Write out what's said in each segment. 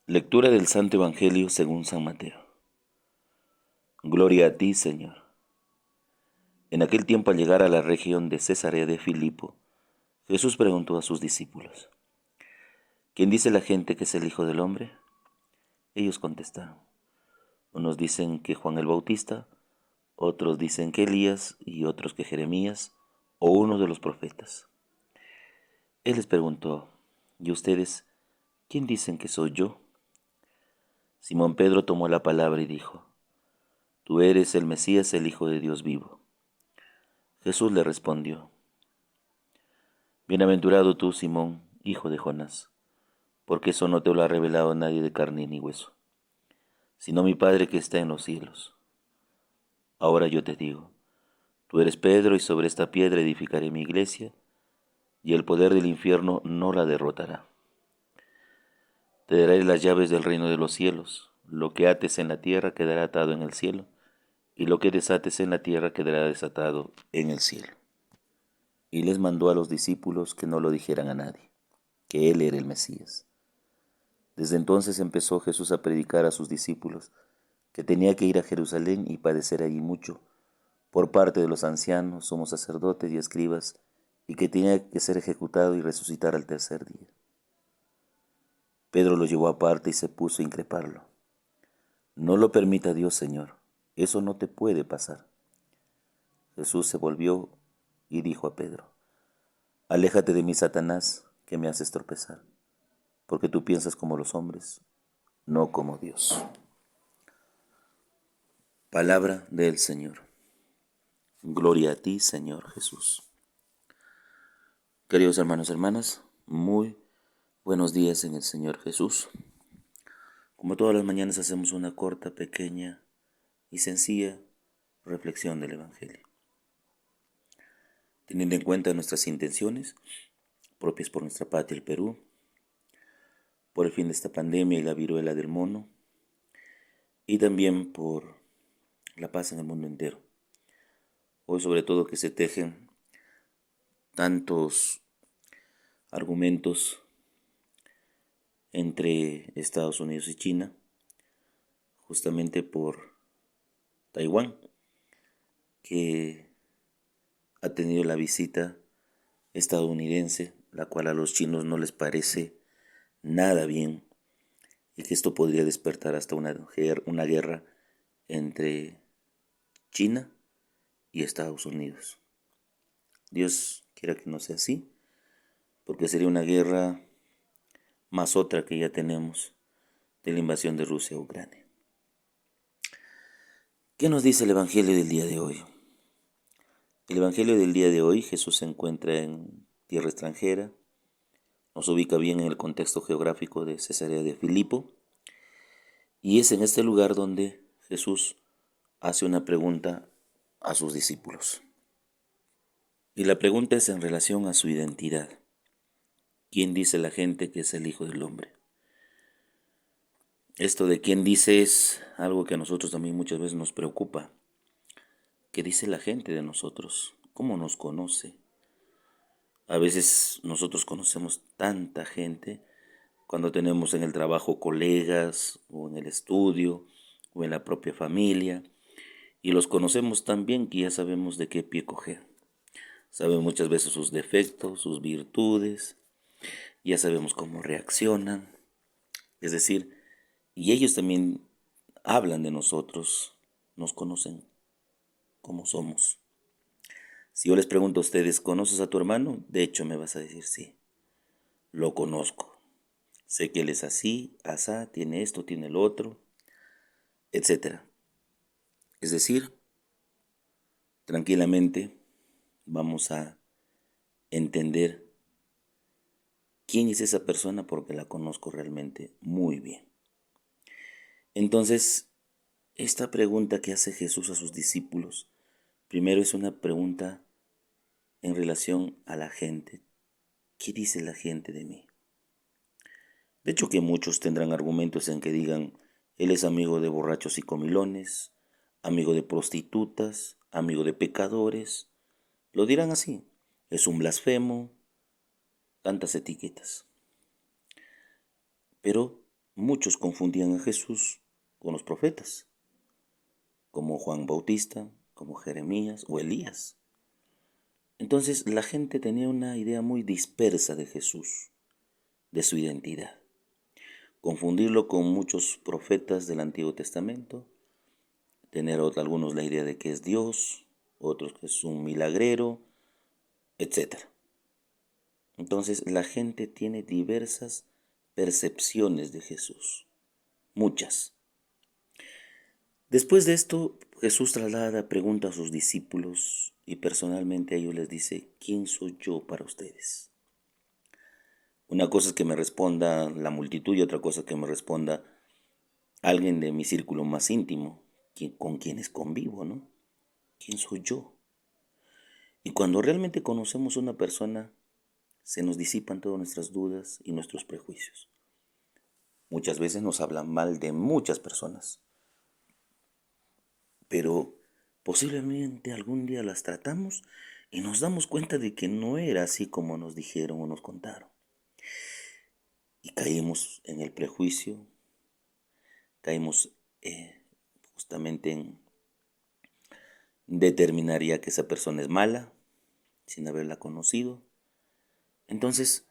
Lectura del Santo Evangelio según San Mateo. Gloria a ti, Señor. En aquel tiempo, al llegar a la región de Cesarea de Filipo, Jesús preguntó a sus discípulos: ¿Quién dice la gente que es el Hijo del Hombre? Ellos contestaron: unos dicen que Juan el Bautista, otros dicen que Elías y otros que Jeremías o uno de los profetas. Él les preguntó: ¿y ustedes quién dicen que soy yo? Simón Pedro tomó la palabra y dijo: Tú eres el Mesías, el Hijo de Dios vivo. Jesús le respondió: Bienaventurado tú, Simón, hijo de Jonás, porque eso no te lo ha revelado nadie de carne ni hueso, sino mi Padre que está en los cielos. Ahora yo te digo, tú eres Pedro, y sobre esta piedra edificaré mi iglesia, y el poder del infierno no la derrotará. Te daré las llaves del reino de los cielos. Lo que ates en la tierra quedará atado en el cielo, y lo que desates en la tierra quedará desatado en el cielo. Y les mandó a los discípulos que no lo dijeran a nadie, que él era el Mesías. Desde entonces empezó Jesús a predicar a sus discípulos que tenía que ir a Jerusalén y padecer allí mucho por parte de los ancianos, sumos sacerdotes y escribas, y que tenía que ser ejecutado y resucitar al tercer día. Pedro lo llevó aparte y se puso a increparlo. No lo permita Dios, Señor, eso no te puede pasar. Jesús se volvió y dijo a Pedro: Aléjate de mí, Satanás, que me haces tropezar, porque tú piensas como los hombres, no como Dios. Palabra del Señor. Gloria a ti, Señor Jesús. Queridos hermanos y hermanas, muy buenos días en el Señor Jesús. Como todas las mañanas hacemos una corta, pequeña y sencilla reflexión del Evangelio, teniendo en cuenta nuestras intenciones propias por nuestra patria, el Perú, por el fin de esta pandemia y la viruela del mono, y también por la paz en el mundo entero. Hoy sobre todo que se tejen tantos argumentos entre Estados Unidos y China, justamente por Taiwán, que ha tenido la visita estadounidense, la cual a los chinos no les parece nada bien, y que esto podría despertar hasta una guerra entre China y Estados Unidos. Dios quiera que no sea así, porque sería una guerra más otra que ya tenemos de la invasión de Rusia a Ucrania. ¿Qué nos dice el Evangelio del día de hoy? El Evangelio del día de hoy, Jesús se encuentra en tierra extranjera, nos ubica bien en el contexto geográfico de Cesarea de Filipo, y es en este lugar donde Jesús hace una pregunta a sus discípulos. Y la pregunta es en relación a su identidad. ¿Quién dice la gente que es el Hijo del Hombre? Esto de quién dice es algo que a nosotros también muchas veces nos preocupa. ¿Qué dice la gente de nosotros? ¿Cómo nos conoce? A veces nosotros conocemos tanta gente cuando tenemos en el trabajo colegas o en el estudio o en la propia familia, y los conocemos tan bien que ya sabemos de qué pie coger. Sabemos muchas veces sus defectos, sus virtudes, ya sabemos cómo reaccionan. Es decir, y ellos también hablan de nosotros, nos conocen como somos. Si yo les pregunto a ustedes: ¿conoces a tu hermano? De hecho me vas a decir: sí, lo conozco. Sé que él es así, asá, tiene esto, tiene lo otro, etcétera. Es decir, tranquilamente vamos a entender quién es esa persona porque la conozco realmente muy bien. Entonces, esta pregunta que hace Jesús a sus discípulos, primero es una pregunta en relación a la gente. ¿Qué dice la gente de mí? De hecho que muchos tendrán argumentos en que digan: él es amigo de borrachos y comilones, amigo de prostitutas, amigo de pecadores. Lo dirán así: es un blasfemo, tantas etiquetas. Pero muchos confundían a Jesús con los profetas, como Juan Bautista, como Jeremías o Elías. Entonces la gente tenía una idea muy dispersa de Jesús, de su identidad. Confundirlo con muchos profetas del Antiguo Testamento, tener algunos la idea de que es Dios, otros que es un milagrero, etc. Entonces la gente tiene diversas percepciones de Jesús, muchas. Después de esto, Jesús traslada pregunta a sus discípulos y personalmente a ellos les dice, ¿quién soy yo para ustedes? Una cosa es que me responda la multitud y otra cosa es que me responda alguien de mi círculo más íntimo, con quienes convivo, ¿no? ¿Quién soy yo? Y cuando realmente conocemos a una persona, se nos disipan todas nuestras dudas y nuestros prejuicios. Muchas veces nos hablan mal de muchas personas, pero posiblemente algún día las tratamos y nos damos cuenta de que no era así como nos dijeron o nos contaron. Y caímos en el prejuicio, caímos justamente en determinaría que esa persona es mala sin haberla conocido. Entonces,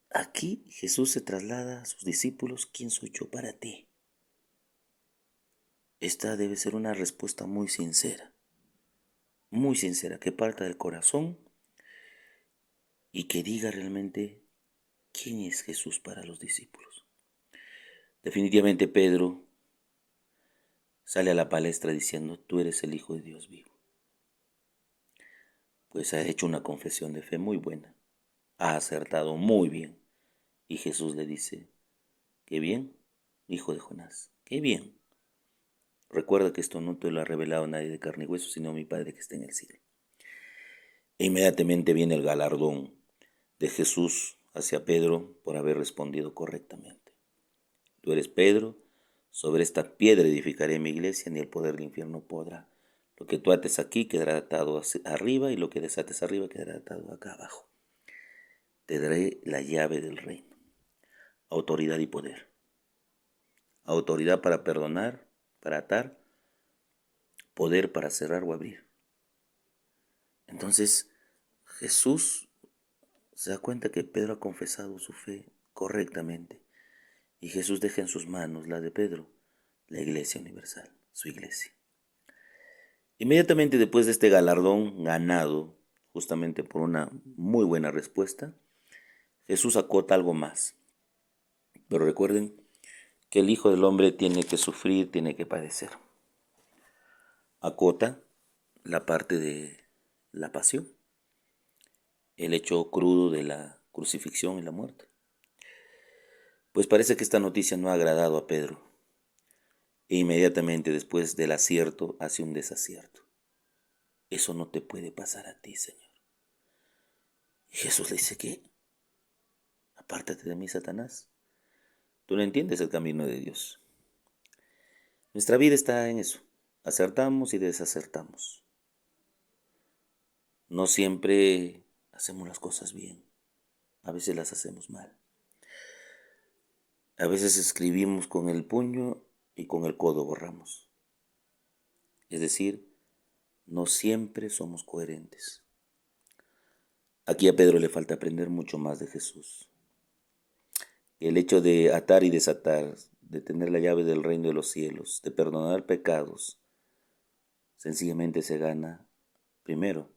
aquí Jesús se traslada a sus discípulos, ¿quién soy yo para ti? Esta debe ser una respuesta muy sincera, que parta del corazón y que diga realmente quién es Jesús para los discípulos. Definitivamente Pedro sale a la palestra diciendo, tú eres el Hijo de Dios vivo. Pues ha hecho una confesión de fe muy buena, ha acertado muy bien. Y Jesús le dice, qué bien, hijo de Jonás, qué bien. Recuerda que esto no te lo ha revelado nadie de carne y hueso, sino mi Padre que está en el cielo. E inmediatamente viene el galardón de Jesús hacia Pedro por haber respondido correctamente. Tú eres Pedro, sobre esta piedra edificaré mi iglesia, ni el poder del infierno podrá. Lo que tú ates aquí quedará atado arriba y lo que desates arriba quedará atado acá abajo. Te daré la llave del reino, autoridad y poder. Autoridad para perdonar, para atar, poder para cerrar o abrir. Entonces Jesús se da cuenta que Pedro ha confesado su fe correctamente y Jesús deja en sus manos, la de Pedro, la iglesia universal, su iglesia. Inmediatamente después de este galardón ganado, justamente por una muy buena respuesta, Jesús acota algo más. Pero recuerden que el Hijo del Hombre tiene que sufrir, tiene que padecer. Acota la parte de la pasión, el hecho crudo de la crucifixión y la muerte. Pues parece que esta noticia no ha agradado a Pedro, e inmediatamente después del acierto hace un desacierto. Eso no te puede pasar a ti, Señor. Y Jesús le dice que, apártate de mí, Satanás. Tú no entiendes el camino de Dios. Nuestra vida está en eso. Acertamos y desacertamos. No siempre hacemos las cosas bien. A veces las hacemos mal. A veces escribimos con el puño y con el codo borramos. Es decir, no siempre somos coherentes. Aquí a Pedro le falta aprender mucho más de Jesús. El hecho de atar y desatar, de tener la llave del reino de los cielos, de perdonar pecados, sencillamente se gana, primero,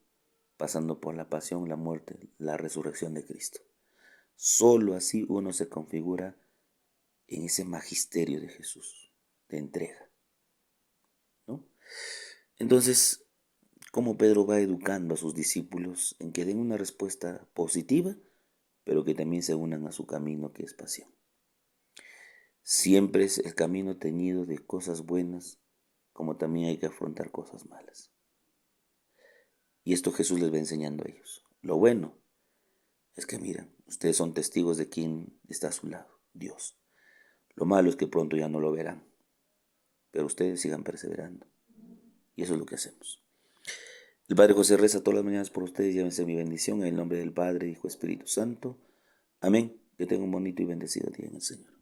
pasando por la pasión, la muerte, la resurrección de Cristo. Solo así uno se configura en ese magisterio de Jesús, de entrega, ¿no? Entonces, cómo Pedro va educando a sus discípulos en que den una respuesta positiva, pero que también se unan a su camino, que es pasión. Siempre es el camino teñido de cosas buenas, como también hay que afrontar cosas malas. Y esto Jesús les va enseñando a ellos. Lo bueno es que miren, ustedes son testigos de quién está a su lado, Dios. Lo malo es que pronto ya no lo verán, pero ustedes sigan perseverando. Y eso es lo que hacemos. El Padre José reza todas las mañanas por ustedes, llévense mi bendición en el nombre del Padre, Hijo, Espíritu Santo. Amén. Que tengan un bonito y bendecido día en el Señor.